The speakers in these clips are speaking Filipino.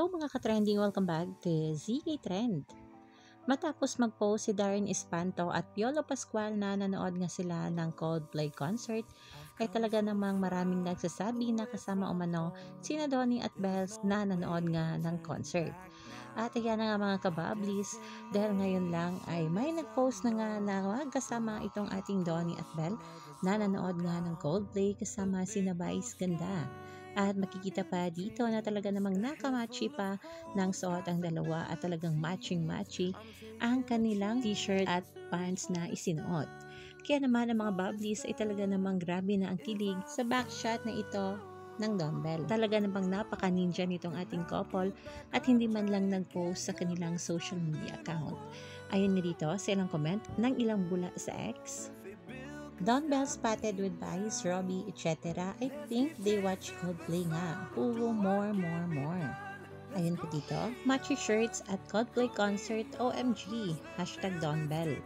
Hello mga ka-trending, welcome back to ZK Trend. Matapos mag-post si Darren Espanto at Piolo Pascual na nanood nga sila ng Coldplay concert, ay talaga namang maraming nagsasabi na kasama umano sina Donnie at Bells na nanood nga ng concert. At ayan na nga mga kabablis, dahil ngayon lang ay may nag-post na nga na magkasama itong ating Donnie at Bell na nanood nga ng Coldplay kasama sina Vice Ganda. At makikita pa dito na talaga namang nakamachi pa ng suot ang dalawa at talagang matching-matchy ang kanilang t-shirt at pants na isinuot. Kaya naman ang mga bubblies ay talaga namang grabe na ang kilig sa backshot na ito ng dumbbell. Talaga namang napaka-ninja nitong ating couple at hindi man lang nag-post sa kanilang social media account. Ayon nga dito sa ilang comment ng ilang bula sa X, Dumbbell spotted with Vice, Robbie, etc. I think they watch Coldplay nga. Puro more. Ayun po dito, matchy shirts at Coldplay concert, OMG, hashtag Dumbbell.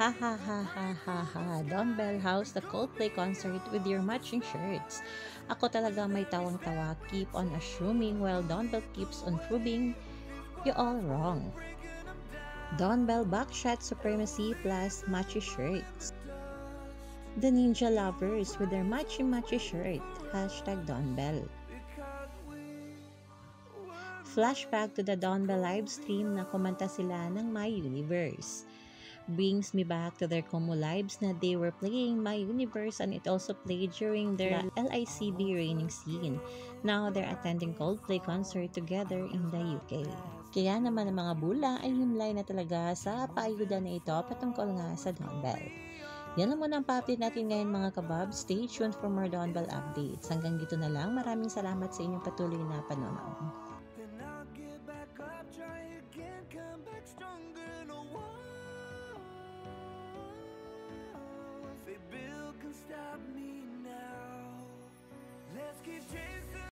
Ha ha ha ha ha ha, Dumbbell house the Coldplay concert with your matching shirts. Ako talaga may tawang-tawa, keep on assuming while Dumbbell keeps on proving you all wrong. Dumbbell backshot supremacy plus matchy shirts. The Ninja Lovers with their matchy shirt, hashtag Dumbbell. Flashback to the Dumbbell livestream na kumanta sila ng My Universe. Brings me back to their Como lives na they were playing My Universe and it also played during their LICB raining scene. Now they're attending Coldplay concert together in the UK. Kaya naman ang mga bula ay himlay na talaga sa paayuda na ito patungkol nga sa Dumbbell. Yan lang muna ang pa-update natin ngayon mga kabab. Stay tuned for more Dumbbell updates. Hanggang dito na lang. Maraming salamat sa inyong patuloy na panonood.